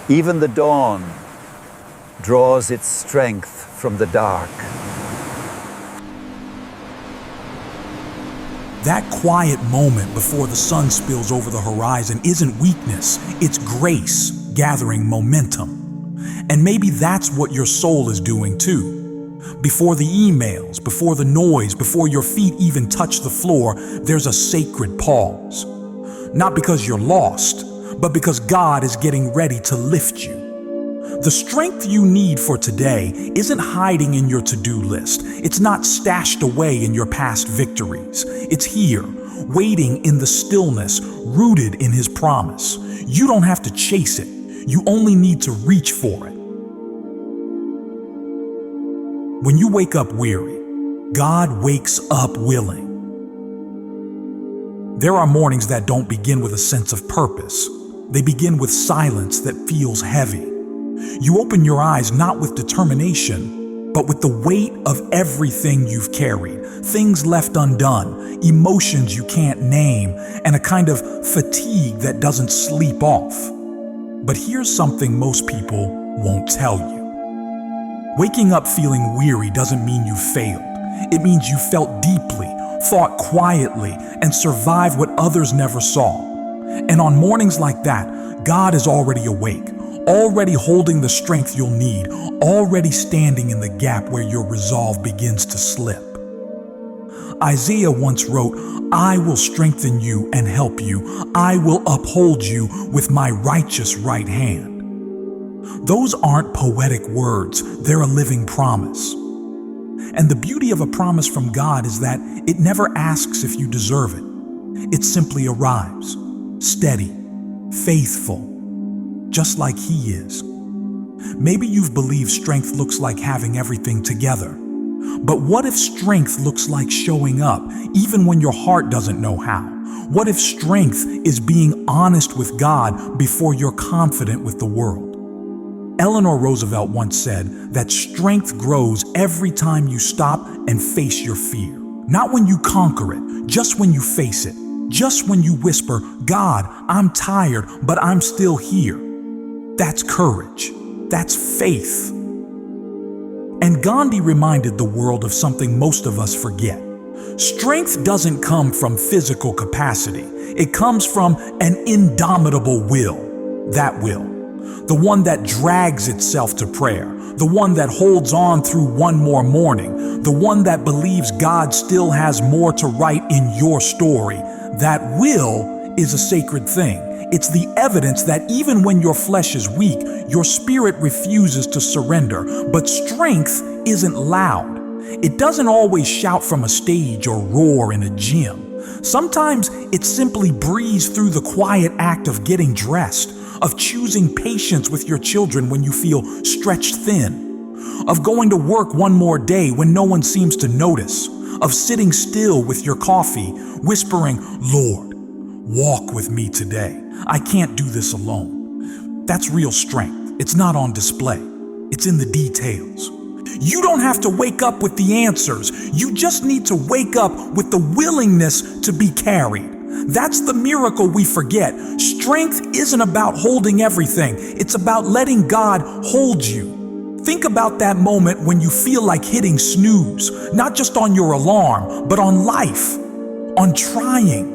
Even the dawn draws its strength from the dark. That quiet moment before the sun spills over the horizon isn't weakness, it's grace gathering momentum. And maybe that's what your soul is doing too. Before the emails, before the noise, before your feet even touch the floor, there's a sacred pause. Not because you're lost, but because God is getting ready to lift you. The strength you need for today isn't hiding in your to-do list. It's not stashed away in your past victories. It's here, waiting in the stillness, rooted in His promise. You don't have to chase it. You only need to reach for it. When you wake up weary, God wakes up willing. There are mornings that don't begin with a sense of purpose. They begin with silence that feels heavy. You open your eyes not with determination, but with the weight of everything you've carried, things left undone, emotions you can't name, and a kind of fatigue that doesn't sleep off. But here's something most people won't tell you. Waking up feeling weary doesn't mean you failed. It means you felt deeply, fought quietly, and survived what others never saw. And on mornings like that, God is already awake, already holding the strength you'll need, already standing in the gap where your resolve begins to slip. Isaiah once wrote, "I will strengthen you and help you. I will uphold you with my righteous right hand." Those aren't poetic words, they're a living promise. And the beauty of a promise from God is that it never asks if you deserve it. It simply arrives, steady, faithful, just like He is. Maybe you've believed strength looks like having everything together. But what if strength looks like showing up, even when your heart doesn't know how? What if strength is being honest with God before you're confident with the world? Eleanor Roosevelt once said that strength grows every time you stop and face your fear. Not when you conquer it, just when you face it. Just when you whisper, "God, I'm tired, but I'm still here." That's courage. That's faith. And Gandhi reminded the world of something most of us forget. Strength doesn't come from physical capacity. It comes from an indomitable will. That will. The one that drags itself to prayer. The one that holds on through one more morning. The one that believes God still has more to write in your story. That will is a sacred thing. It's the evidence that even when your flesh is weak, your spirit refuses to surrender. But strength isn't loud. It doesn't always shout from a stage or roar in a gym. Sometimes it simply breathes through the quiet act of getting dressed, of choosing patience with your children when you feel stretched thin, of going to work one more day when no one seems to notice, of sitting still with your coffee, whispering, "Lord, walk with me today. I can't do this alone." That's real strength. It's not on display. It's in the details. You don't have to wake up with the answers. You just need to wake up with the willingness to be carried. That's the miracle we forget. Strength isn't about holding everything. It's about letting God hold you. Think about that moment when you feel like hitting snooze, not just on your alarm, but on life, on trying,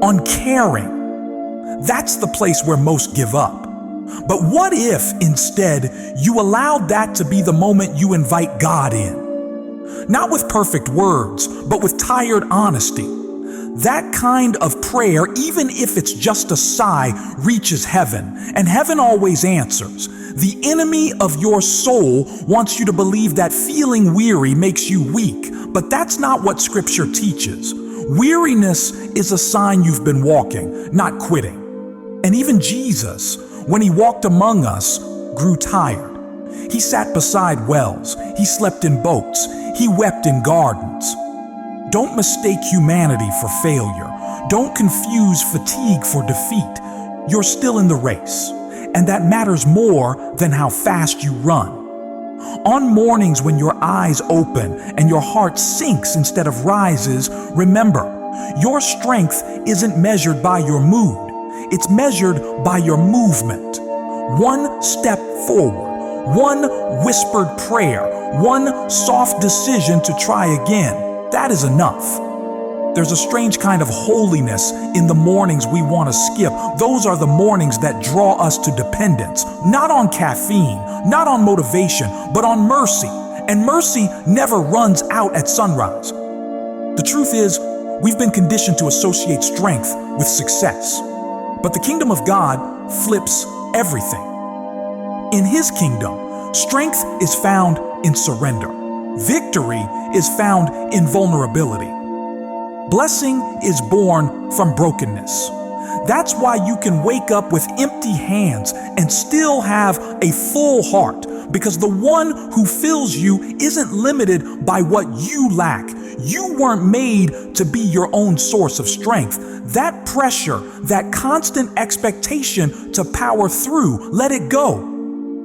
on caring. That's the place where most give up. But what if, instead, you allowed that to be the moment you invite God in? Not with perfect words, but with tired honesty. That kind of prayer, even if it's just a sigh, reaches heaven, and heaven always answers. The enemy of your soul wants you to believe that feeling weary makes you weak, but that's not what Scripture teaches. Weariness is a sign you've been walking, not quitting. And even Jesus, when He walked among us, grew tired. He sat beside wells. He slept in boats. He wept in gardens. Don't mistake humanity for failure. Don't confuse fatigue for defeat. You're still in the race, and that matters more than how fast you run. On mornings when your eyes open and your heart sinks instead of rises, remember, your strength isn't measured by your mood. It's measured by your movement. One step forward, one whispered prayer, one soft decision to try again. That is enough. There's a strange kind of holiness in the mornings we want to skip. Those are the mornings that draw us to dependence, not on caffeine, not on motivation, but on mercy. And mercy never runs out at sunrise. The truth is, we've been conditioned to associate strength with success. But the kingdom of God flips everything. In His kingdom, strength is found in surrender. Victory is found in vulnerability. Blessing is born from brokenness. That's why you can wake up with empty hands and still have a full heart, because the one who fills you isn't limited by what you lack. You weren't made to be your own source of strength. That pressure, that constant expectation to power through, let it go.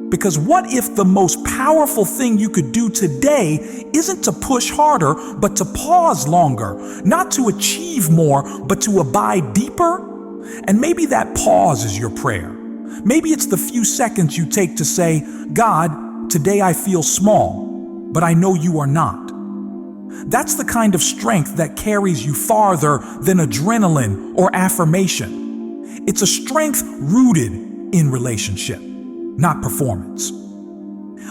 Because what if the most powerful thing you could do today isn't to push harder, but to pause longer, not to achieve more, but to abide deeper? And maybe that pause is your prayer. Maybe it's the few seconds you take to say, God, today I feel small, but I know you are not. That's the kind of strength that carries you farther than adrenaline or affirmation. It's a strength rooted in relationship, not performance.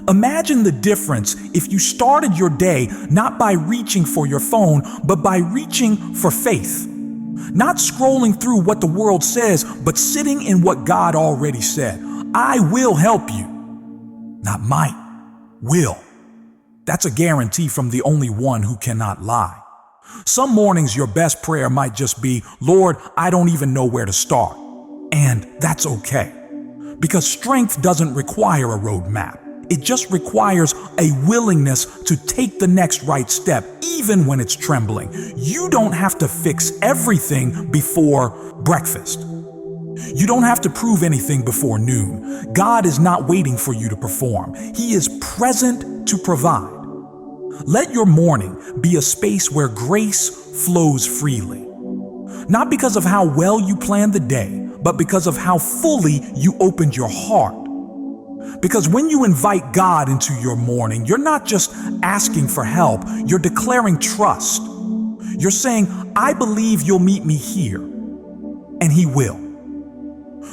Imagine the difference if you started your day not by reaching for your phone, but by reaching for faith. Not scrolling through what the world says, but sitting in what God already said. I will help you. Not might, will. That's a guarantee from the only one who cannot lie. Some mornings your best prayer might just be, Lord, I don't even know where to start. And that's okay. Because strength doesn't require a roadmap. It just requires a willingness to take the next right step, even when it's trembling. You don't have to fix everything before breakfast. You don't have to prove anything before noon. God is not waiting for you to perform. He is present to provide. Let your morning be a space where grace flows freely. Not because of how well you planned the day, but because of how fully you opened your heart. Because when you invite God into your morning, you're not just asking for help, you're declaring trust. You're saying, I believe you'll meet me here, and He will.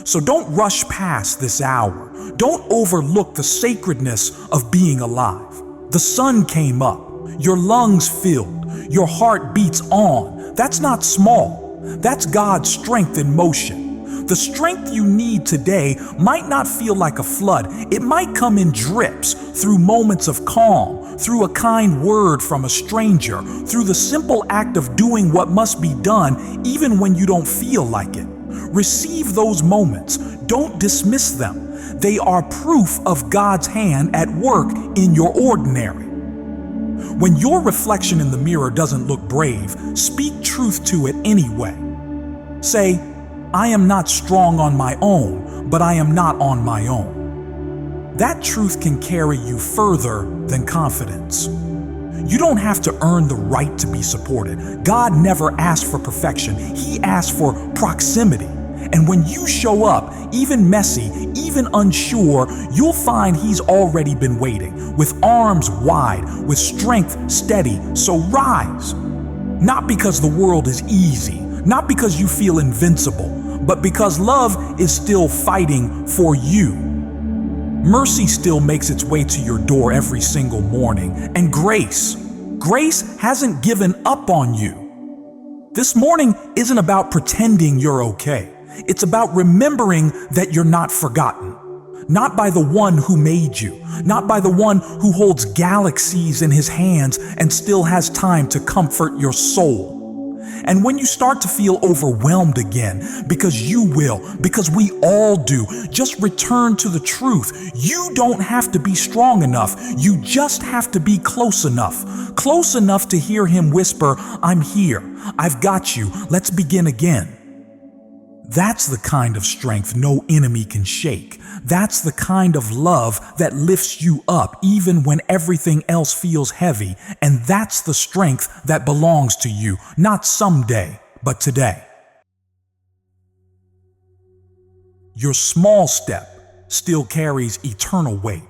So don't rush past this hour. Don't overlook the sacredness of being alive. The sun came up, your lungs filled, your heart beats on. That's not small. That's God's strength in motion. The strength you need today might not feel like a flood. It might come in drips, through moments of calm, through a kind word from a stranger, through the simple act of doing what must be done even when you don't feel like it. Receive those moments. Don't dismiss them. They are proof of God's hand at work in your ordinary. When your reflection in the mirror doesn't look brave, speak truth to it anyway. Say, I am not strong on my own, but I am not on my own. That truth can carry you further than confidence. You don't have to earn the right to be supported. God never asked for perfection. He asked for proximity. And when you show up, even messy, even unsure, you'll find He's already been waiting, with arms wide, with strength steady. So rise. Not because the world is easy, not because you feel invincible, but because love is still fighting for you. Mercy still makes its way to your door every single morning, and grace hasn't given up on you. This morning isn't about pretending you're okay. It's about remembering that you're not forgotten. Not by the one who made you, not by the one who holds galaxies in His hands and still has time to comfort your soul. And when you start to feel overwhelmed again, because you will, because we all do, just return to the truth. You don't have to be strong enough. You just have to be close enough to hear Him whisper, I'm here. I've got you. Let's begin again. That's the kind of strength no enemy can shake. That's the kind of love that lifts you up even when everything else feels heavy. And that's the strength that belongs to you, not someday, but today. Your small step still carries eternal weight.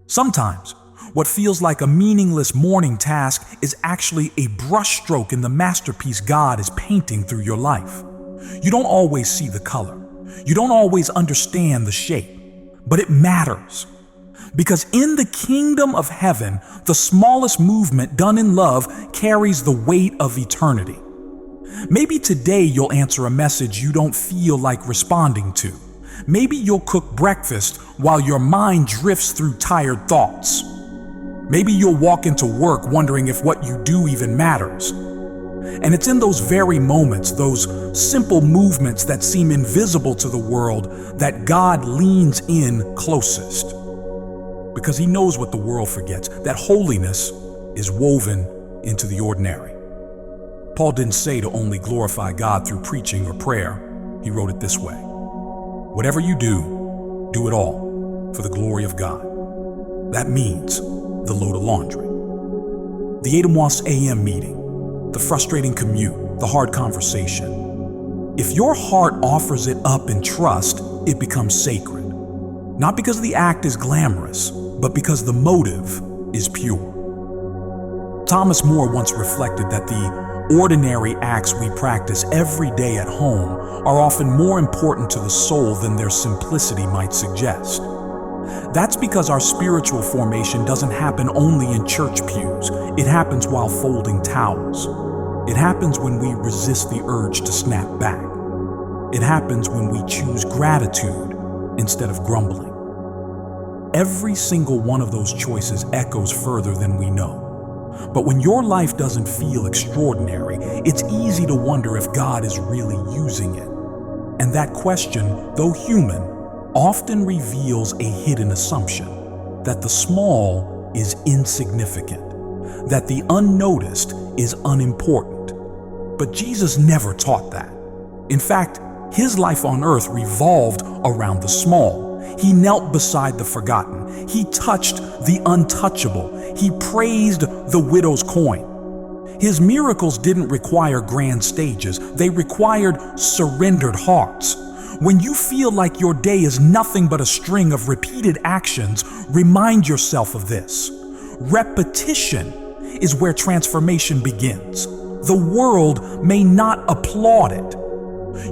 Sometimes, what feels like a meaningless morning task is actually a brushstroke in the masterpiece God is painting through your life. You don't always see the color. You don't always understand the shape, but it matters. Because in the kingdom of heaven, the smallest movement done in love carries the weight of eternity. Maybe today you'll answer a message you don't feel like responding to. Maybe you'll cook breakfast while your mind drifts through tired thoughts. Maybe you'll walk into work wondering if what you do even matters. And it's in those very moments, those simple movements that seem invisible to the world, that God leans in closest. Because he knows what the world forgets, that holiness is woven into the ordinary. Paul didn't say to only glorify God through preaching or prayer. He wrote it this way: whatever you do, do it all for the glory of God. That means the load of laundry, the 8 a.m. meeting, the frustrating commute, the hard conversation. If your heart offers it up in trust, it becomes sacred. Not because the act is glamorous, but because the motive is pure. Thomas More once reflected that the ordinary acts we practice every day at home are often more important to the soul than their simplicity might suggest. That's because our spiritual formation doesn't happen only in church pews. It happens while folding towels. It happens when we resist the urge to snap back. It happens when we choose gratitude instead of grumbling. Every single one of those choices echoes further than we know. But when your life doesn't feel extraordinary, it's easy to wonder if God is really using it. And that question, though human, often reveals a hidden assumption that the small is insignificant, that the unnoticed is unimportant. But Jesus never taught that. In fact, his life on earth revolved around the small. He knelt beside the forgotten. He touched the untouchable. He praised the widow's coin. His miracles didn't require grand stages. They required surrendered hearts. When you feel like your day is nothing but a string of repeated actions, remind yourself of this. Repetition is where transformation begins. The world may not applaud it.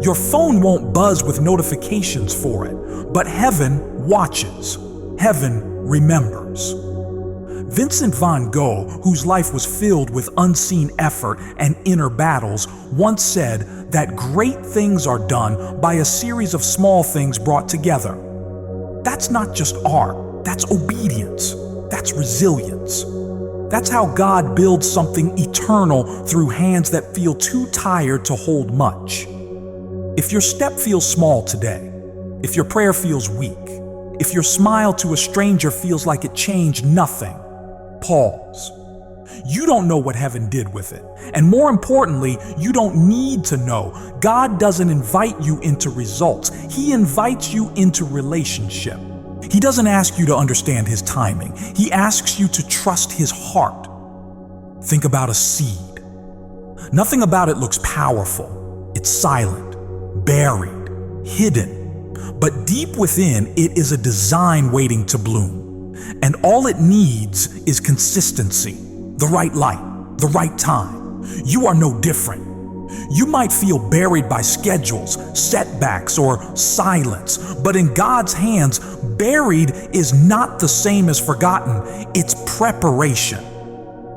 Your phone won't buzz with notifications for it, but heaven watches. Heaven remembers. Vincent van Gogh, whose life was filled with unseen effort and inner battles, once said that great things are done by a series of small things brought together. That's not just art, that's obedience, that's resilience. That's how God builds something eternal through hands that feel too tired to hold much. If your step feels small today, if your prayer feels weak, if your smile to a stranger feels like it changed nothing, pause. You don't know what heaven did with it. And more importantly, you don't need to know. God doesn't invite you into results. He invites you into relationship. He doesn't ask you to understand his timing. He asks you to trust his heart. Think about a seed. Nothing about it looks powerful. It's silent, buried, hidden. But deep within, it is a design waiting to bloom. And all it needs is consistency, the right light, the right time. You are no different. You might feel buried by schedules, setbacks, or silence, but in God's hands, buried is not the same as forgotten. It's preparation.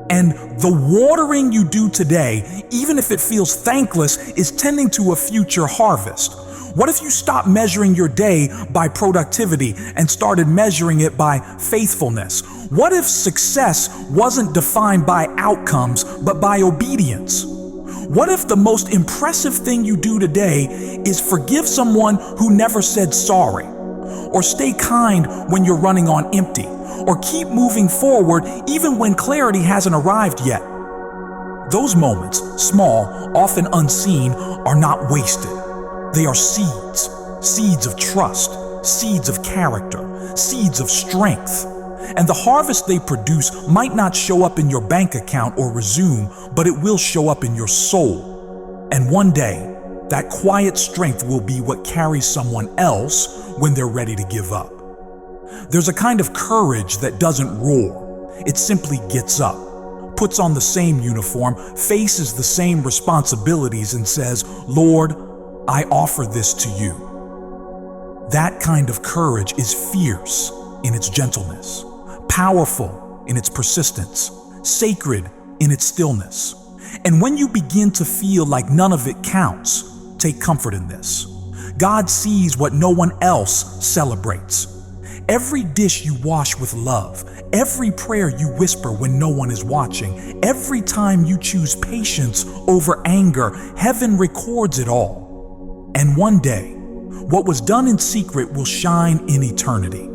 And the watering you do today, even if it feels thankless, is tending to a future harvest. What if you stopped measuring your day by productivity and started measuring it by faithfulness? What if success wasn't defined by outcomes, but by obedience? What if the most impressive thing you do today is forgive someone who never said sorry, or stay kind when you're running on empty, or keep moving forward even when clarity hasn't arrived yet? Those moments, small, often unseen, are not wasted. They are seeds, seeds of trust, seeds of character, seeds of strength. And the harvest they produce might not show up in your bank account or resume, but it will show up in your soul. And one day, That quiet strength will be what carries someone else when they're ready to give up. There's a kind of courage that doesn't roar. It simply gets up, puts on the same uniform, faces the same responsibilities, and says, "Lord, I offer this to you." That kind of courage is fierce in its gentleness, powerful in its persistence, sacred in its stillness. And when you begin to feel like none of it counts, take comfort in this. God sees what no one else celebrates. Every dish you wash with love, every prayer you whisper when no one is watching, every time you choose patience over anger, heaven records it all. And one day, what was done in secret will shine in eternity.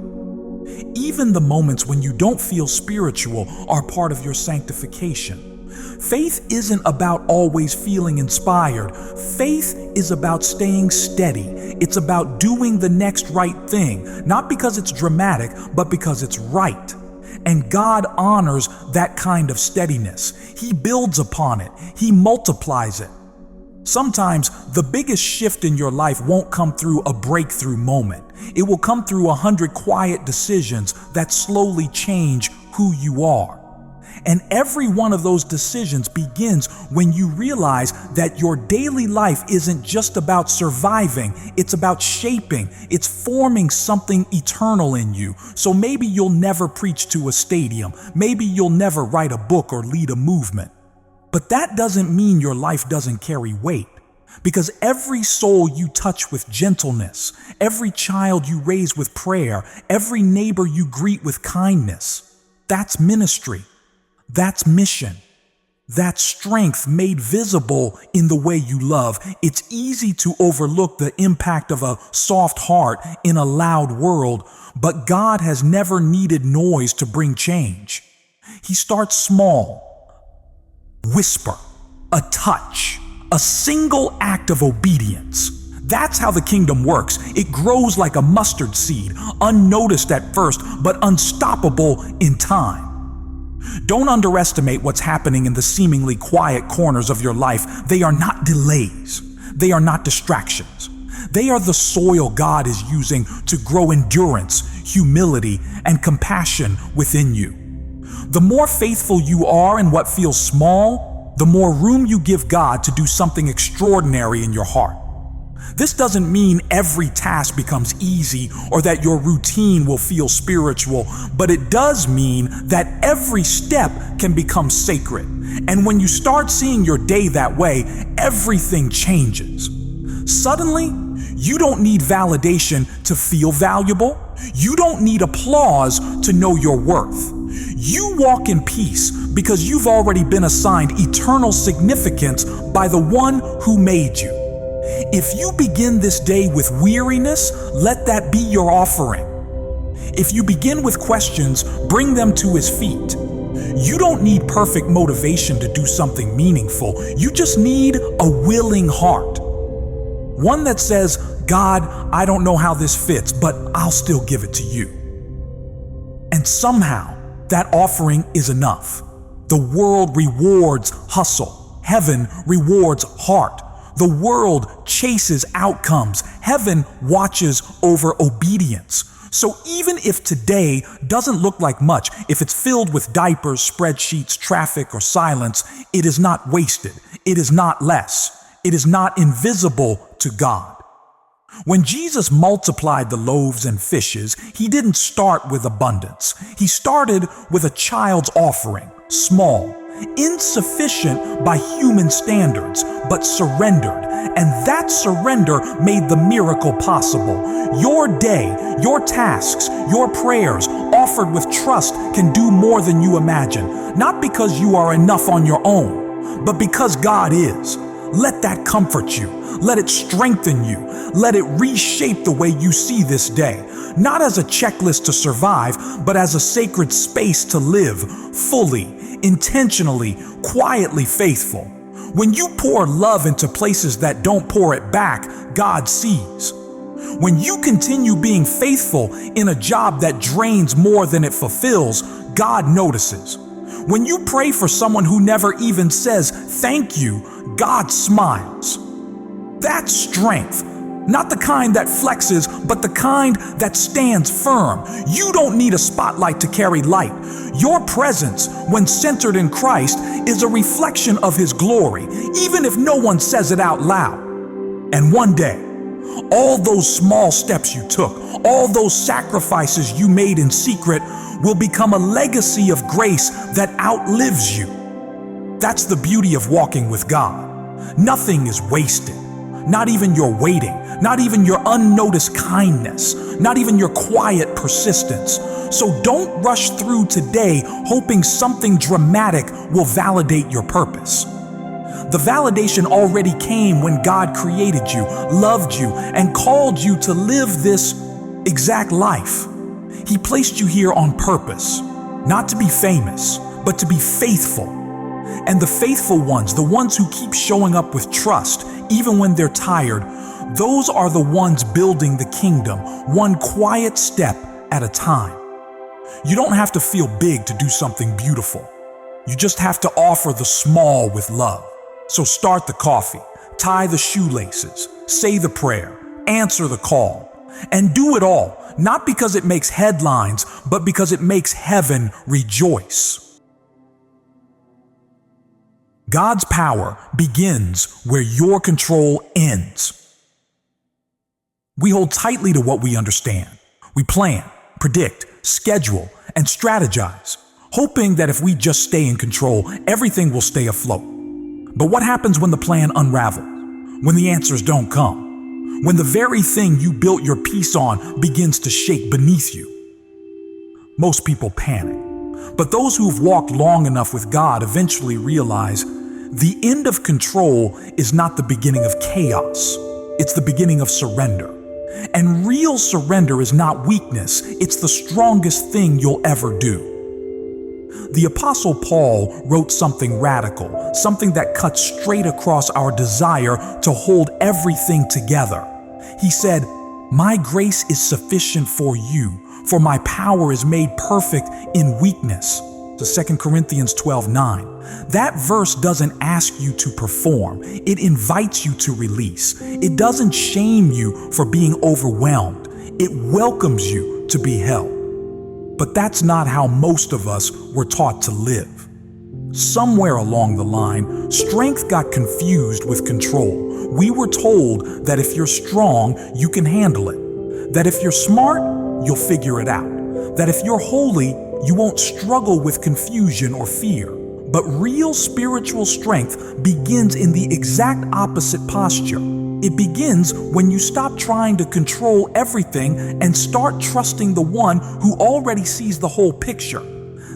Even the moments when you don't feel spiritual are part of your sanctification. Faith isn't about always feeling inspired. Faith is about staying steady. It's about doing the next right thing, not because it's dramatic, but because it's right. And God honors that kind of steadiness. He builds upon it. He multiplies it. Sometimes the biggest shift in your life won't come through a breakthrough moment. It will come through 100 quiet decisions that slowly change who you are. And every one of those decisions begins when you realize that your daily life isn't just about surviving, it's about shaping, it's forming something eternal in you. So maybe you'll never preach to a stadium, maybe you'll never write a book or lead a movement. But that doesn't mean your life doesn't carry weight. Because every soul you touch with gentleness, every child you raise with prayer, every neighbor you greet with kindness, that's ministry. That's mission. That's strength made visible in the way you love. It's easy to overlook the impact of a soft heart in a loud world, but God has never needed noise to bring change. He starts small. Whisper, a touch, a single act of obedience. That's how the kingdom works. It grows like a mustard seed, unnoticed at first, but unstoppable in time. Don't underestimate what's happening in the seemingly quiet corners of your life. They are not delays. They are not distractions. They are the soil God is using to grow endurance, humility, and compassion within you. The more faithful you are in what feels small, the more room you give God to do something extraordinary in your heart. This doesn't mean every task becomes easy or that your routine will feel spiritual, but it does mean that every step can become sacred. And when you start seeing your day that way, everything changes. Suddenly, you don't need validation to feel valuable. You don't need applause to know your worth. You walk in peace because you've already been assigned eternal significance by the one who made you. If you begin this day with weariness, let that be your offering. If you begin with questions, bring them to His feet. You don't need perfect motivation to do something meaningful. You just need a willing heart. One that says, "God, I don't know how this fits, but I'll still give it to you." And somehow, that offering is enough. The world rewards hustle. Heaven rewards heart. The world chases outcomes. Heaven watches over obedience. So even if today doesn't look like much, if it's filled with diapers, spreadsheets, traffic, or silence, it is not wasted. It is not less. It is not invisible to God. When Jesus multiplied the loaves and fishes, He didn't start with abundance. He started with a child's offering, small, insufficient by human standards, but surrendered. And that surrender made the miracle possible. Your day, your tasks, your prayers offered with trust can do more than you imagine. Not because you are enough on your own, but because God is. Let that comfort you. Let it strengthen you. Let it reshape the way you see this day. Not as a checklist to survive, but as a sacred space to live, fully, intentionally, quietly faithful. When you pour love into places that don't pour it back, God sees. When you continue being faithful in a job that drains more than it fulfills, God notices. When you pray for someone who never even says thank you, God smiles. That's strength. Not the kind that flexes, but the kind that stands firm. You don't need a spotlight to carry light. Your presence, when centered in Christ, is a reflection of His glory, even if no one says it out loud. And one day, all those small steps you took, all those sacrifices you made in secret, will become a legacy of grace that outlives you. That's the beauty of walking with God. Nothing is wasted. Not even your waiting, not even your unnoticed kindness, not even your quiet persistence. So don't rush through today hoping something dramatic will validate your purpose. The validation already came when God created you, loved you, and called you to live this exact life. He placed you here on purpose, not to be famous, but to be faithful. And the faithful ones, the ones who keep showing up with trust, even when they're tired, those are the ones building the kingdom, one quiet step at a time. You don't have to feel big to do something beautiful. You just have to offer the small with love. So start the coffee, tie the shoelaces, say the prayer, answer the call, and do it all, not because it makes headlines, but because it makes heaven rejoice. God's power begins where your control ends. We hold tightly to what we understand. We plan, predict, schedule, and strategize, hoping that if we just stay in control, everything will stay afloat. But what happens when the plan unravels? When the answers don't come? When the very thing you built your peace on begins to shake beneath you? Most people panic. But those who've walked long enough with God eventually realize the end of control is not the beginning of chaos. It's the beginning of surrender. And real surrender is not weakness. It's the strongest thing you'll ever do. The Apostle Paul wrote something radical, something that cuts straight across our desire to hold everything together. He said, "My grace is sufficient for you, for my power is made perfect in weakness." To 2 Corinthians 12:9. That verse doesn't ask you to perform. It invites you to release. It doesn't shame you for being overwhelmed. It welcomes you to be held. But that's not how most of us were taught to live. Somewhere along the line, strength got confused with control. We were told that if you're strong, you can handle it. That if you're smart, you'll figure it out. That if you're holy, you won't struggle with confusion or fear. But real spiritual strength begins in the exact opposite posture. It begins when you stop trying to control everything and start trusting the one who already sees the whole picture.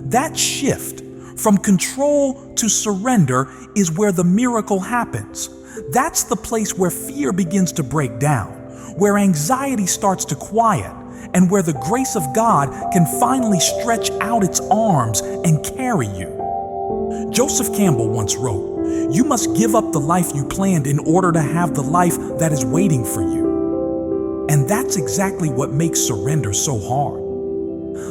That shift from control to surrender is where the miracle happens. That's the place where fear begins to break down, where anxiety starts to quiet, and where the grace of God can finally stretch out its arms and carry you. Joseph Campbell once wrote, "You must give up the life you planned in order to have the life that is waiting for you." And that's exactly what makes surrender so hard.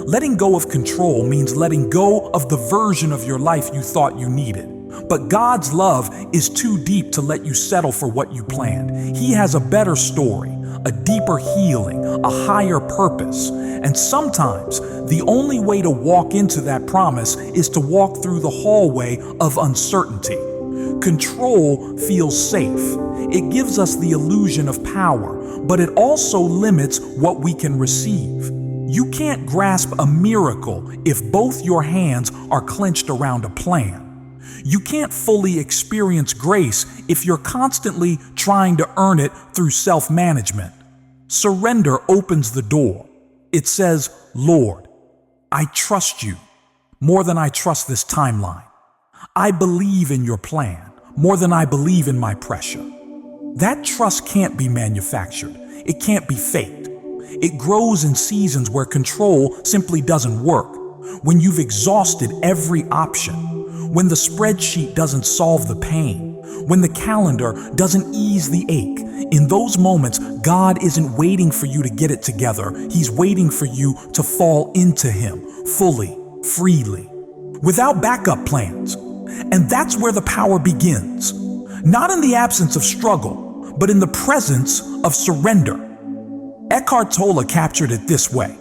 Letting go of control means letting go of the version of your life you thought you needed. But God's love is too deep to let you settle for what you planned. He has a better story, a deeper healing, a higher purpose. And sometimes the only way to walk into that promise is to walk through the hallway of uncertainty. Control feels safe. It gives us the illusion of power, but it also limits what we can receive. You can't grasp a miracle if both your hands are clenched around a plan. You can't fully experience grace if you're constantly trying to earn it through self-management. Surrender opens the door. It says, "Lord, I trust you more than I trust this timeline. I believe in your plan more than I believe in my pressure." That trust can't be manufactured. It can't be faked. It grows in seasons where control simply doesn't work. When you've exhausted every option. When the spreadsheet doesn't solve the pain. When the calendar doesn't ease the ache. In those moments, God isn't waiting for you to get it together. He's waiting for you to fall into Him fully, freely, without backup plans. And that's where the power begins. Not in the absence of struggle, but in the presence of surrender. Eckhart Tolle captured it this way: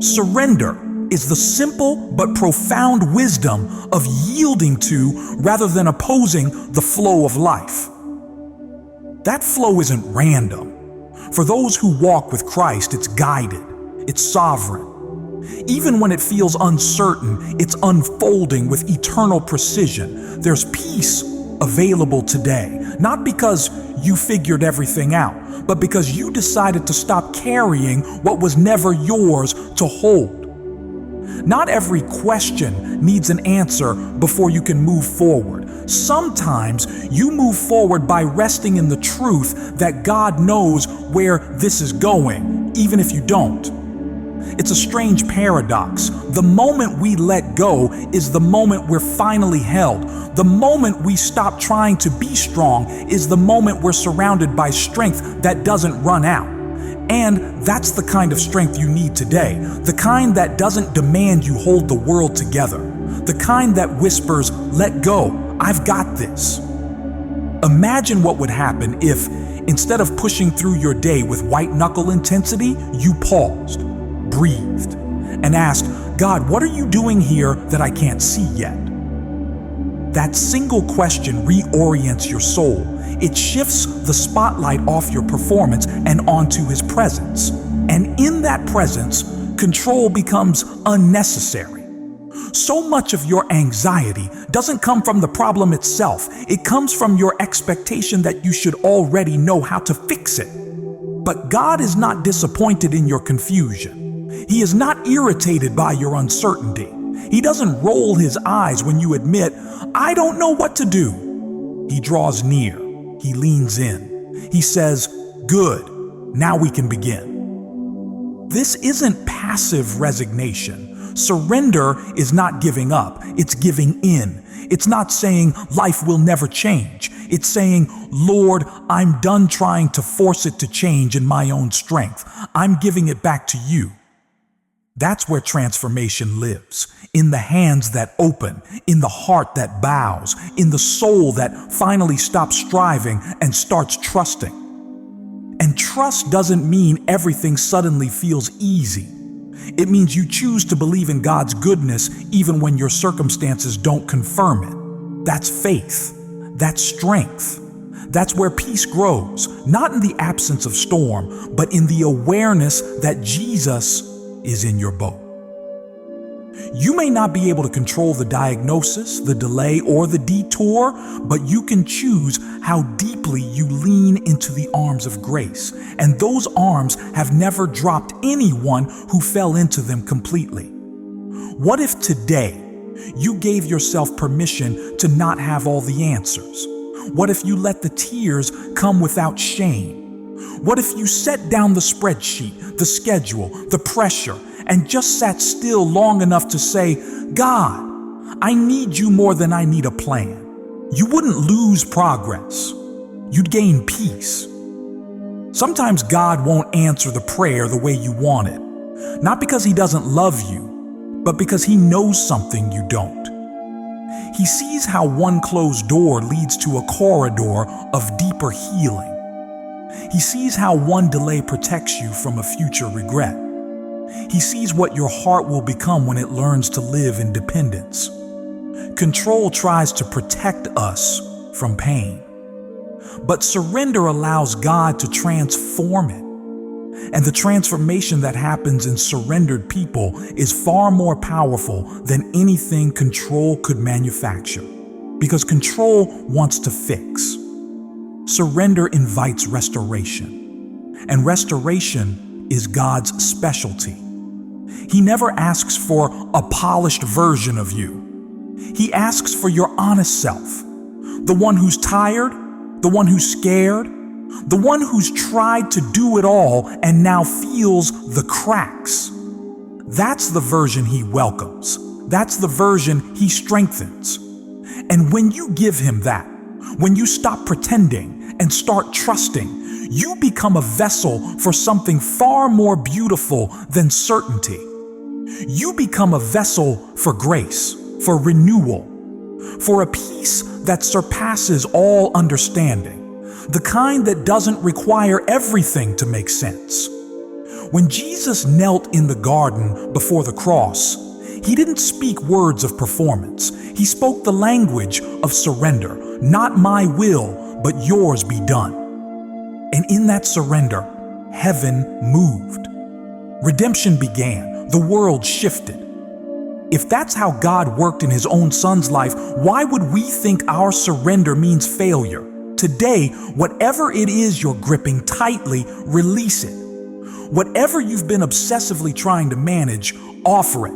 surrender is the simple but profound wisdom of yielding to rather than opposing the flow of life. That flow isn't random. For those who walk with Christ, it's guided, it's sovereign. Even when it feels uncertain, it's unfolding with eternal precision. There's peace available today, not because you figured everything out, but because you decided to stop carrying what was never yours to hold. Not every question needs an answer before you can move forward. Sometimes you move forward by resting in the truth that God knows where this is going, even if you don't. It's a strange paradox. The moment we let go is the moment we're finally held. The moment we stop trying to be strong is the moment we're surrounded by strength that doesn't run out. And that's the kind of strength you need today. The kind that doesn't demand you hold the world together. The kind that whispers, "Let go, I've got this." Imagine what would happen if, instead of pushing through your day with white-knuckle intensity, you paused, breathed, and asked, "God, what are you doing here that I can't see yet?" That single question reorients your soul. It shifts the spotlight off your performance and onto His presence. And in that presence, control becomes unnecessary. So much of your anxiety doesn't come from the problem itself. It comes from your expectation that you should already know how to fix it. But God is not disappointed in your confusion. He is not irritated by your uncertainty. He doesn't roll His eyes when you admit, "I don't know what to do." He draws near. He leans in. He says, "Good, now we can begin." This isn't passive resignation. Surrender is not giving up, it's giving in. It's not saying life will never change. It's saying, "Lord, I'm done trying to force it to change in my own strength. I'm giving it back to you." That's where transformation lives, in the hands that open, in the heart that bows, in the soul that finally stops striving and starts trusting. And trust doesn't mean everything suddenly feels easy. It means you choose to believe in God's goodness even when your circumstances don't confirm it. That's faith. That's strength. That's where peace grows, not in the absence of storm, but in the awareness that Jesus is in your boat. You may not be able to control the diagnosis, the delay, or the detour, but you can choose how deeply you lean into the arms of grace. And those arms have never dropped anyone who fell into them completely. What if today you gave yourself permission to not have all the answers? What if you let the tears come without shame? What if you set down the spreadsheet, the schedule, the pressure, and just sat still long enough to say, "God, I need you more than I need a plan"? You wouldn't lose progress. You'd gain peace. Sometimes God won't answer the prayer the way you want it, not because He doesn't love you, but because He knows something you don't. He sees how one closed door leads to a corridor of deeper healing. He sees how one delay protects you from a future regret. He sees what your heart will become when it learns to live in dependence. Control tries to protect us from pain, but surrender allows God to transform it. And the transformation that happens in surrendered people is far more powerful than anything control could manufacture, because control wants to fix. Surrender invites restoration, and restoration is God's specialty. He never asks for a polished version of you. He asks for your honest self, the one who's tired, the one who's scared, the one who's tried to do it all and now feels the cracks. That's the version He welcomes. That's the version He strengthens. And when you give Him that, when you stop pretending and start trusting, you become a vessel for something far more beautiful than certainty. You become a vessel for grace, for renewal, for a peace that surpasses all understanding. the kind that doesn't require everything to make sense. When Jesus knelt in the garden before the cross, he didn't speak words of performance. He spoke the language of surrender. Not my will, but yours be done. And in that surrender, heaven moved. Redemption began. The world shifted. If that's how God worked in his own son's life, why would we think our surrender means failure? Today, whatever it is you're gripping tightly, release it. Whatever you've been obsessively trying to manage, offer it.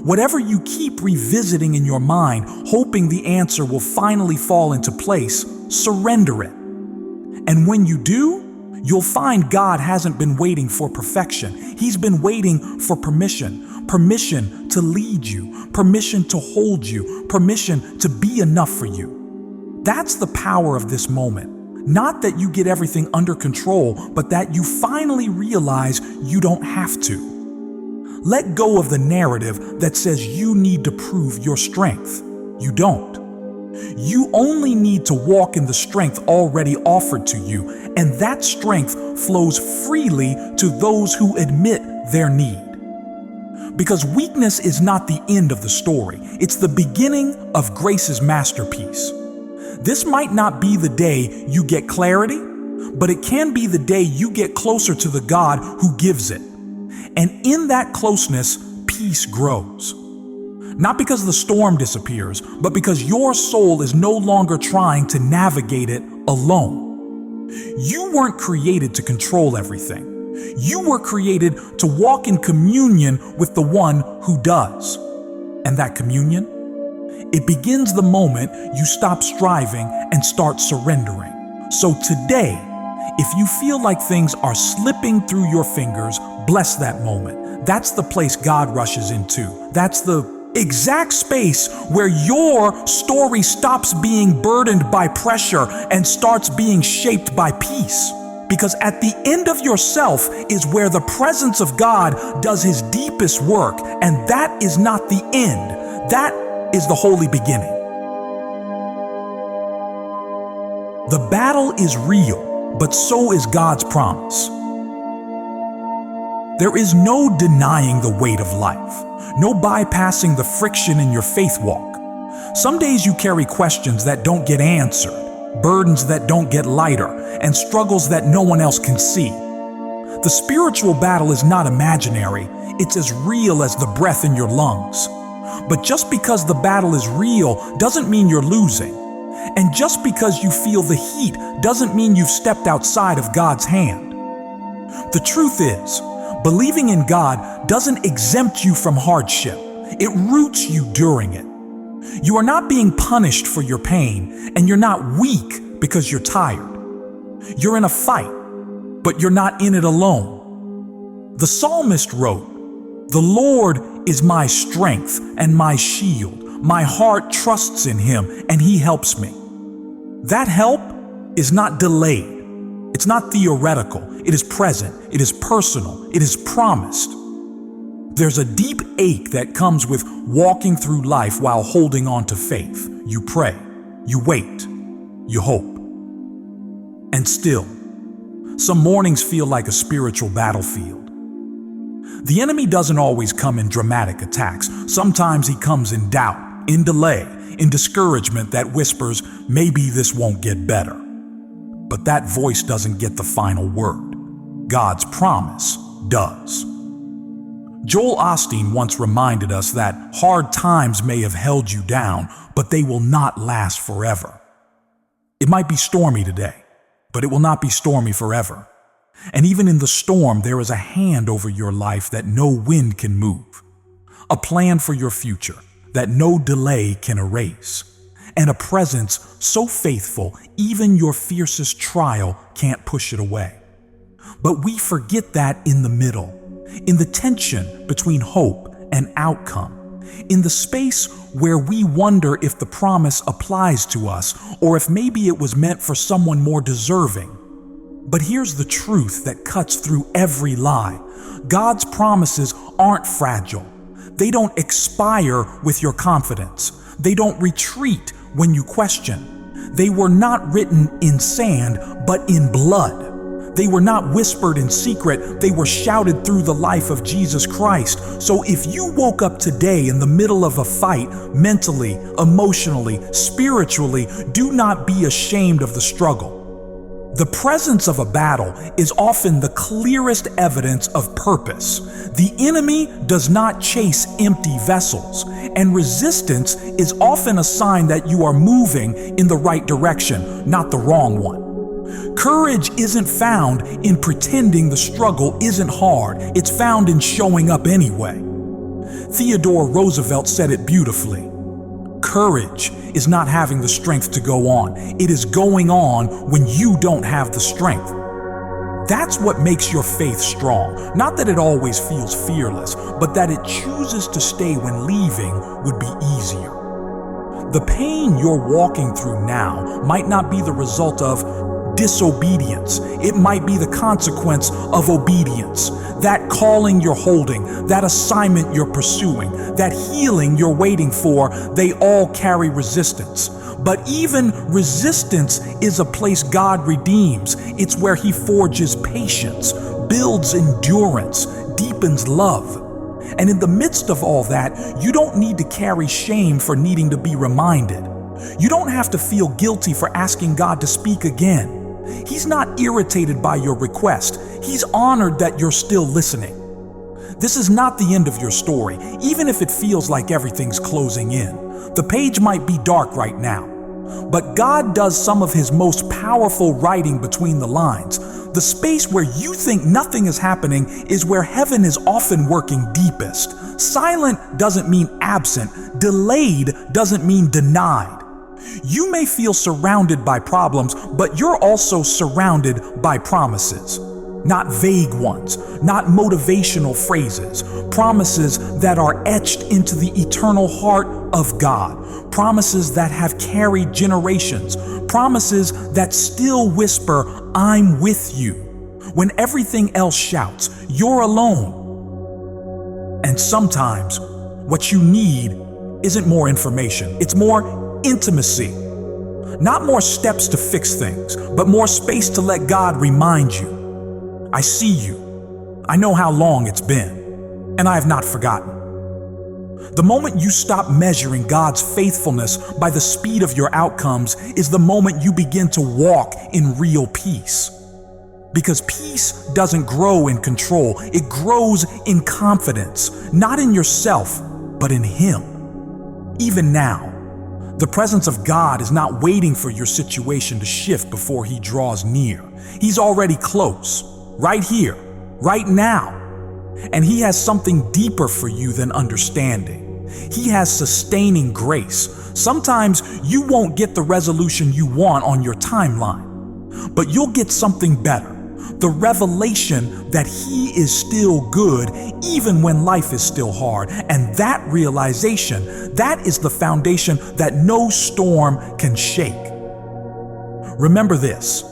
Whatever you keep revisiting in your mind, hoping the answer will finally fall into place, surrender it. And when you do, you'll find God hasn't been waiting for perfection. He's been waiting for permission. Permission to lead you, permission to hold you, permission to be enough for you. That's the power of this moment. Not that you get everything under control, but that you finally realize you don't have to. Let go of the narrative that says you need to prove your strength. You don't. You only need to walk in the strength already offered to you, and that strength flows freely to those who admit their need. Because weakness is not the end of the story. It's the beginning of grace's masterpiece. This might not be the day you get clarity, but it can be the day you get closer to the God who gives it. And in that closeness, peace grows. Not because the storm disappears, but because your soul is no longer trying to navigate it alone. You weren't created to control everything. You were created to walk in communion with the one who does. And that communion? It begins the moment you stop striving and start surrendering. So today, if you feel like things are slipping through your fingers, bless that moment. That's the place God rushes into. That's the exact space where your story stops being burdened by pressure and starts being shaped by peace. Because at the end of yourself is where the presence of God does his deepest work, and that is not the end. That is the holy beginning. The battle is real, but so is God's promise. There is no denying the weight of life, no bypassing the friction in your faith walk. Some days you carry questions that don't get answered, burdens that don't get lighter, and struggles that no one else can see. The spiritual battle is not imaginary, it's as real as the breath in your lungs. But just because the battle is real doesn't mean you're losing. And just because you feel the heat doesn't mean you've stepped outside of God's hand. The truth is, believing in God doesn't exempt you from hardship. It roots you during it. You are not being punished for your pain, and you're not weak because you're tired. You're in a fight, but you're not in it alone. The psalmist wrote, "The Lord is my strength and my shield. My heart trusts in him, and he helps me." That help is not delayed. It's not theoretical. It is present. It is personal. It is promised. There's a deep ache that comes with walking through life while holding on to faith. You pray, you wait, you hope. And still, some mornings feel like a spiritual battlefield. The enemy doesn't always come in dramatic attacks. Sometimes he comes in doubt, in delay, in discouragement that whispers, maybe this won't get better. But that voice doesn't get the final word. God's promise does. Joel Osteen once reminded us that hard times may have held you down, but they will not last forever. It might be stormy today, but it will not be stormy forever. And even in the storm, there is a hand over your life that no wind can move, a plan for your future that no delay can erase, and a presence so faithful even your fiercest trial can't push it away. But we forget that in the middle, in the tension between hope and outcome, in the space where we wonder if the promise applies to us or if maybe it was meant for someone more deserving. But here's the truth that cuts through every lie. God's promises aren't fragile. They don't expire with your confidence. They don't retreat when you question. They were not written in sand, but in blood. They were not whispered in secret, they were shouted through the life of Jesus Christ. So if you woke up today in the middle of a fight, mentally, emotionally, spiritually, do not be ashamed of the struggle. The presence of a battle is often the clearest evidence of purpose. The enemy does not chase empty vessels, and resistance is often a sign that you are moving in the right direction, not the wrong one. Courage isn't found in pretending the struggle isn't hard. It's found in showing up anyway. Theodore Roosevelt said it beautifully. Courage is not having the strength to go on. It is going on when you don't have the strength. That's what makes your faith strong. Not that it always feels fearless, but that it chooses to stay when leaving would be easier. The pain you're walking through now might not be the result of disobedience. It might be the consequence of obedience. That calling you're holding, that assignment you're pursuing, that healing you're waiting for, they all carry resistance. But even resistance is a place God redeems. It's where He forges patience, builds endurance, deepens love. And in the midst of all that, you don't need to carry shame for needing to be reminded. You don't have to feel guilty for asking God to speak again. He's not irritated by your request. He's honored that you're still listening. This is not the end of your story, even if it feels like everything's closing in. The page might be dark right now, but God does some of His most powerful writing between the lines. The space where you think nothing is happening is where heaven is often working deepest. Silent doesn't mean absent. Delayed doesn't mean denied. You may feel surrounded by problems, but you're also surrounded by promises. Not vague ones, not motivational phrases, promises that are etched into the eternal heart of God, promises that have carried generations, promises that still whisper, "I'm with you," when everything else shouts, "You're alone." And sometimes what you need isn't more information, it's more intimacy. Not more steps to fix things, but more space to let God remind you, "I see you. I know how long it's been, and I have not forgotten." The moment you stop measuring God's faithfulness by the speed of your outcomes is the moment you begin to walk in real peace. Because peace doesn't grow in control, it grows in confidence, not in yourself, but in Him. Even now, the presence of God is not waiting for your situation to shift before He draws near. He's already close, right here, right now. And He has something deeper for you than understanding. He has sustaining grace. Sometimes you won't get the resolution you want on your timeline, but you'll get something better. The revelation that He is still good even when life is still hard. And that realization, that is the foundation that no storm can shake. Remember this,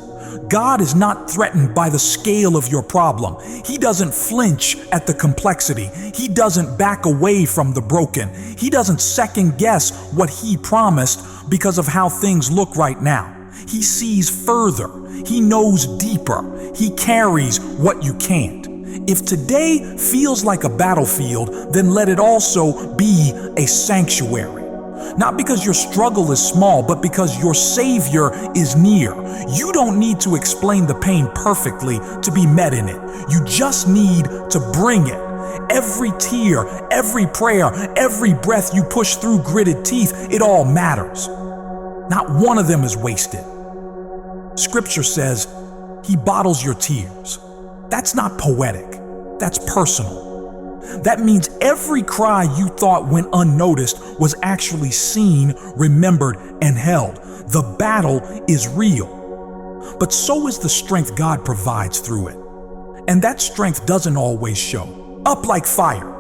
God is not threatened by the scale of your problem. He doesn't flinch at the complexity. He doesn't back away from the broken. He doesn't second guess what He promised because of how things look right now. He sees further. He knows deeper. He carries what you can't. If today feels like a battlefield, then let it also be a sanctuary. Not because your struggle is small, but because your Savior is near. You don't need to explain the pain perfectly to be met in it. You just need to bring it. Every tear, every prayer, every breath you push through gritted teeth, it all matters. Not one of them is wasted. Scripture says He bottles your tears. That's not poetic, that's personal. That means every cry you thought went unnoticed was actually seen, remembered, and held. The battle is real. But so is the strength God provides through it. And that strength doesn't always show up like fire.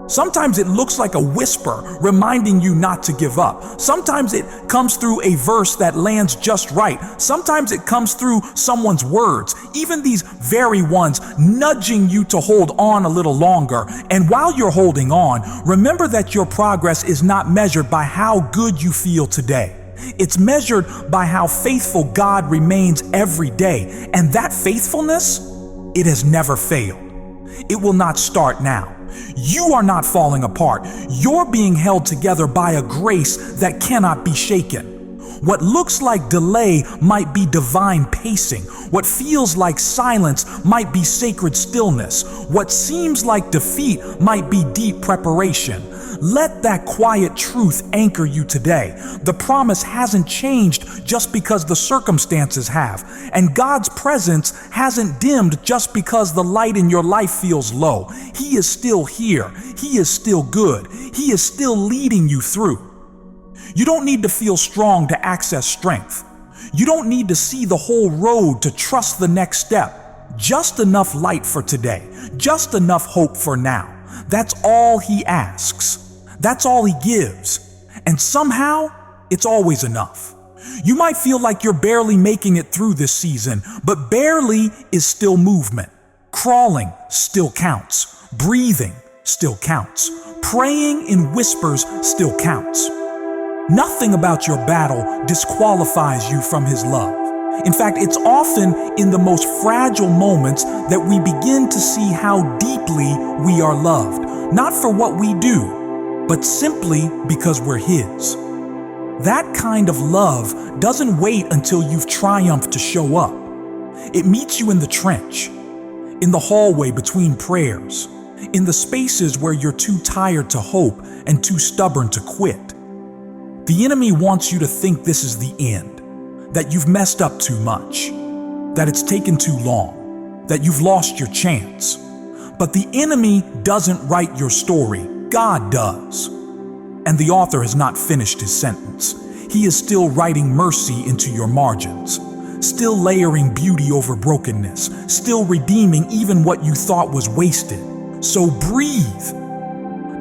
Sometimes it looks like a whisper reminding you not to give up. Sometimes it comes through a verse that lands just right. Sometimes it comes through someone's words, even these very ones nudging you to hold on a little longer. And while you're holding on, remember that your progress is not measured by how good you feel today. It's measured by how faithful God remains every day. And that faithfulness, it has never failed. It will not start now. You are not falling apart. You're being held together by a grace that cannot be shaken. What looks like delay might be divine pacing. What feels like silence might be sacred stillness. What seems like defeat might be deep preparation. Let that quiet truth anchor you today. The promise hasn't changed just because the circumstances have. And God's presence hasn't dimmed just because the light in your life feels low. He is still here. He is still good. He is still leading you through. You don't need to feel strong to access strength. You don't need to see the whole road to trust the next step. Just enough light for today. Just enough hope for now. That's all He asks. That's all He gives. And somehow, it's always enough. You might feel like you're barely making it through this season, but barely is still movement. Crawling still counts. Breathing still counts. Praying in whispers still counts. Nothing about your battle disqualifies you from His love. In fact, it's often in the most fragile moments that we begin to see how deeply we are loved. Not for what we do, but simply because we're His. That kind of love doesn't wait until you've triumphed to show up. It meets you in the trench, in the hallway between prayers, in the spaces where you're too tired to hope and too stubborn to quit. The enemy wants you to think this is the end, that you've messed up too much, that it's taken too long, that you've lost your chance. But the enemy doesn't write your story, God does. And the author has not finished his sentence. He is still writing mercy into your margins, still layering beauty over brokenness, still redeeming even what you thought was wasted. So breathe,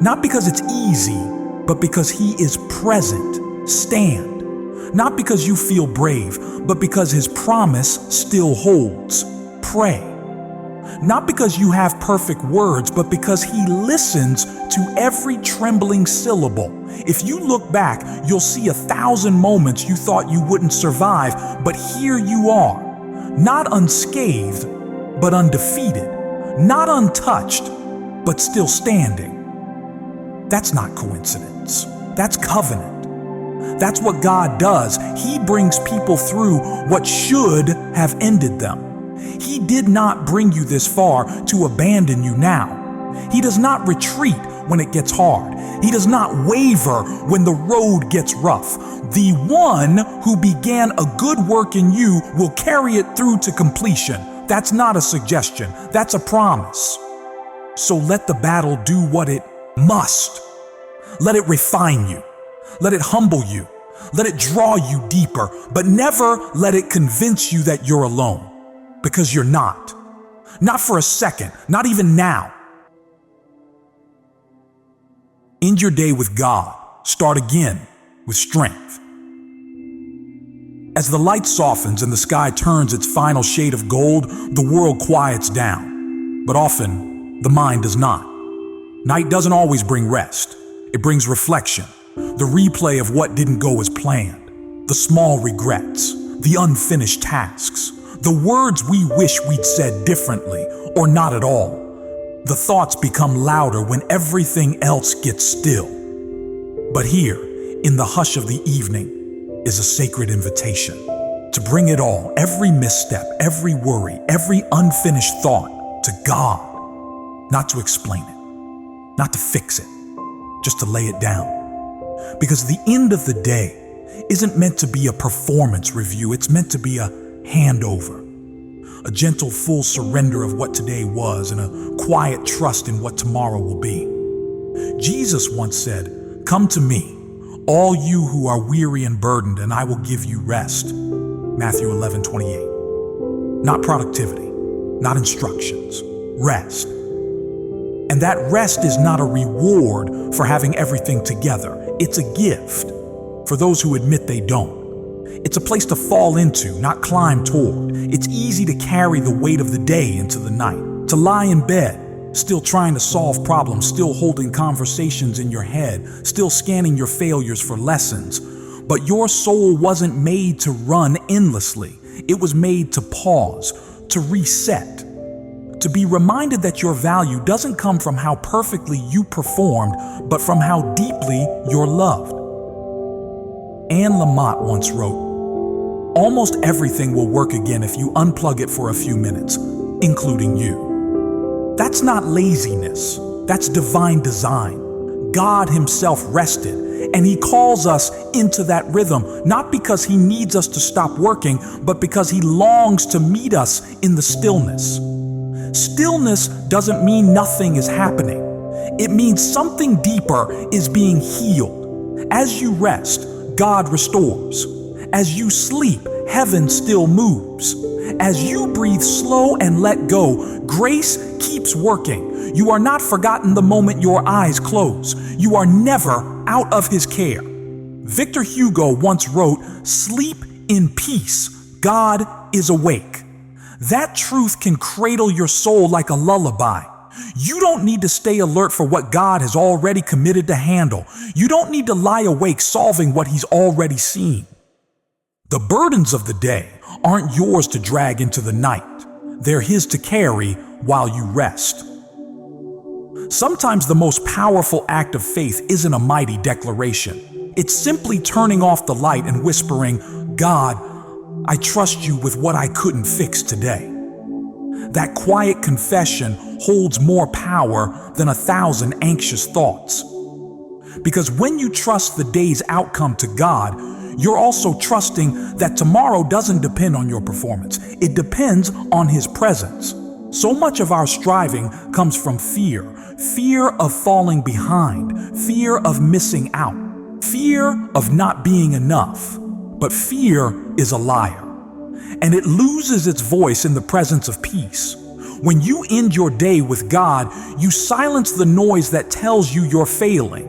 not because it's easy, but because He is present. Stand, not because you feel brave, but because His promise still holds. Pray, not because you have perfect words, but because He listens to every trembling syllable. If you look back, you'll see 1,000 moments you thought you wouldn't survive, but here you are, not unscathed, but undefeated, not untouched, but still standing. That's not coincidence. That's covenant. That's what God does. He brings people through what should have ended them. He did not bring you this far to abandon you now. He does not retreat when it gets hard. He does not waver when the road gets rough. The one who began a good work in you will carry it through to completion. That's not a suggestion. That's a promise. So let the battle do what it must. Let it refine you. Let it humble you. Let it draw you deeper, but never let it convince you that you're alone, because you're not. Not for a second, not even now. End your day with God. Start again with strength. As the light softens and the sky turns its final shade of gold, the world quiets down. But often, the mind does not. Night doesn't always bring rest. It brings reflection, the replay of what didn't go as planned, the small regrets, the unfinished tasks, the words we wish we'd said differently or not at all. The thoughts become louder when everything else gets still. But here, in the hush of the evening, is a sacred invitation to bring it all, every misstep, every worry, every unfinished thought, to God. Not to explain it, not to fix it, just to lay it down. Because the end of the day isn't meant to be a performance review. It's meant to be a handover, a gentle full surrender of what today was and a quiet trust in what tomorrow will be. Jesus once said, "Come to me, all you who are weary and burdened, and I will give you rest." Matthew 11:28. Not productivity, not instructions, rest. And that rest is not a reward for having everything together. It's a gift for those who admit they don't. It's a place to fall into, not climb toward. It's easy to carry the weight of the day into the night, to lie in bed, still trying to solve problems, still holding conversations in your head, still scanning your failures for lessons. But your soul wasn't made to run endlessly. It was made to pause, to reset, to be reminded that your value doesn't come from how perfectly you performed, but from how deeply you're loved. Anne Lamott once wrote, "Almost everything will work again if you unplug it for a few minutes, including you." That's not laziness. That's divine design. God Himself rested, and He calls us into that rhythm, not because He needs us to stop working, but because He longs to meet us in the stillness. Stillness doesn't mean nothing is happening. It means something deeper is being healed. As you rest, God restores. As you sleep, heaven still moves. As you breathe slow and let go, grace keeps working. You are not forgotten the moment your eyes close. You are never out of His care. Victor Hugo once wrote, "Sleep in peace. God is awake." That truth can cradle your soul like a lullaby. You don't need to stay alert for what God has already committed to handle. You don't need to lie awake solving what He's already seen. The burdens of the day aren't yours to drag into the night. They're His to carry while you rest. Sometimes the most powerful act of faith isn't a mighty declaration. It's simply turning off the light and whispering, "God, I trust you with what I couldn't fix today." That quiet confession holds more power than 1,000 anxious thoughts. Because when you trust the day's outcome to God, you're also trusting that tomorrow doesn't depend on your performance. It depends on His presence. So much of our striving comes from fear. Fear of falling behind, fear of missing out, fear of not being enough. But fear is a liar, and it loses its voice in the presence of peace. When you end your day with God, you silence the noise that tells you you're failing.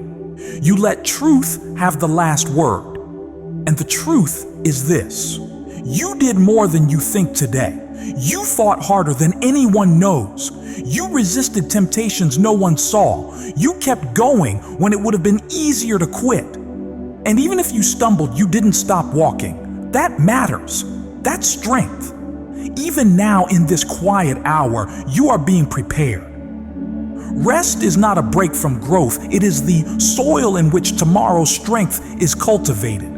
You let truth have the last word. And the truth is this: you did more than you think today. You fought harder than anyone knows. You resisted temptations no one saw. You kept going when it would have been easier to quit. And even if you stumbled, you didn't stop walking. That matters. That's strength. Even now in this quiet hour, you are being prepared. Rest is not a break from growth. It is the soil in which tomorrow's strength is cultivated.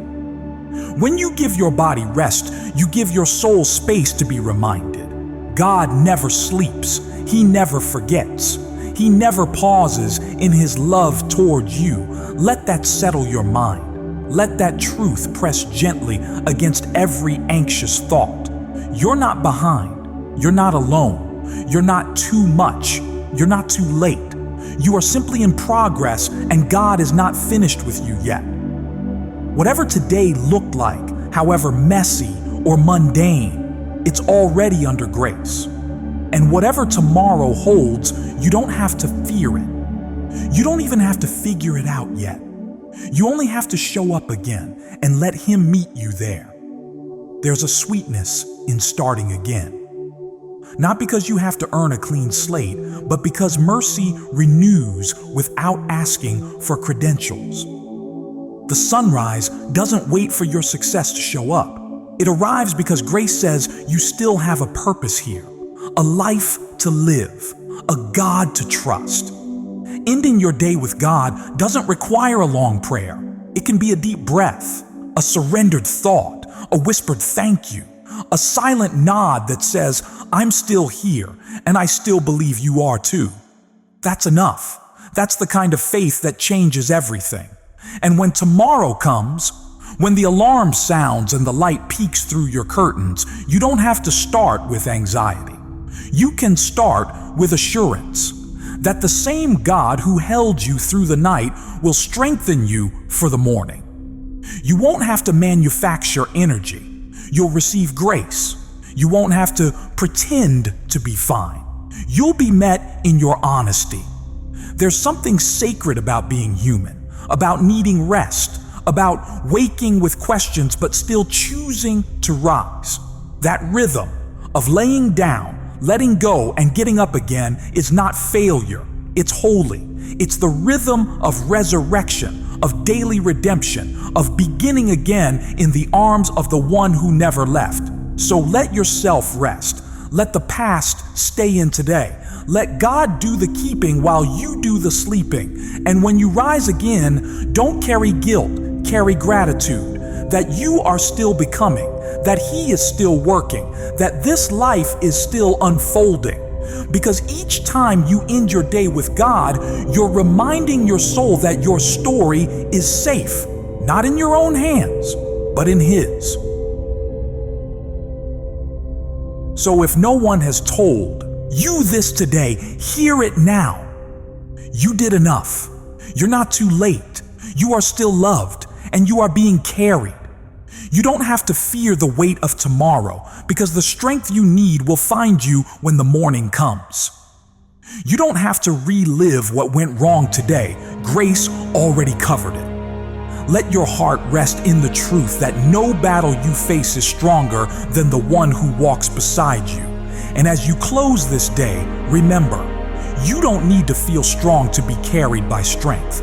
When you give your body rest, you give your soul space to be reminded. God never sleeps. He never forgets. He never pauses in His love toward you. Let that settle your mind. Let that truth press gently against every anxious thought. You're not behind. You're not alone. You're not too much. You're not too late. You are simply in progress, and God is not finished with you yet. Whatever today looked like, however messy or mundane, it's already under grace. And whatever tomorrow holds, you don't have to fear it. You don't even have to figure it out yet. You only have to show up again and let Him meet you there. There's a sweetness in starting again. Not because you have to earn a clean slate, but because mercy renews without asking for credentials. The sunrise doesn't wait for your success to show up. It arrives because grace says you still have a purpose here, a life to live, a God to trust. Ending your day with God doesn't require a long prayer. It can be a deep breath, a surrendered thought, a whispered thank you, a silent nod that says, "I'm still here, and I still believe you are too." That's enough. That's the kind of faith that changes everything. And when tomorrow comes, when the alarm sounds and the light peeks through your curtains, you don't have to start with anxiety. You can start with assurance that the same God who held you through the night will strengthen you for the morning. You won't have to manufacture energy. You'll receive grace. You won't have to pretend to be fine. You'll be met in your honesty. There's something sacred about being human, about needing rest, about waking with questions but still choosing to rise. That rhythm of laying down, letting go, and getting up again is not failure. It's holy. It's the rhythm of resurrection, of daily redemption, of beginning again in the arms of the one who never left. So let yourself rest. Let the past stay in today. Let God do the keeping while you do the sleeping. And when you rise again, don't carry guilt, carry gratitude that you are still becoming, that He is still working, that this life is still unfolding. Because each time you end your day with God, you're reminding your soul that your story is safe, not in your own hands, but in His. So if no one has told you this today, hear it now. You did enough. You're not too late. You are still loved, and you are being carried. You don't have to fear the weight of tomorrow, because the strength you need will find you when the morning comes. You don't have to relive what went wrong today. Grace already covered it. Let your heart rest in the truth that no battle you face is stronger than the one who walks beside you. And as you close this day, remember, you don't need to feel strong to be carried by strength.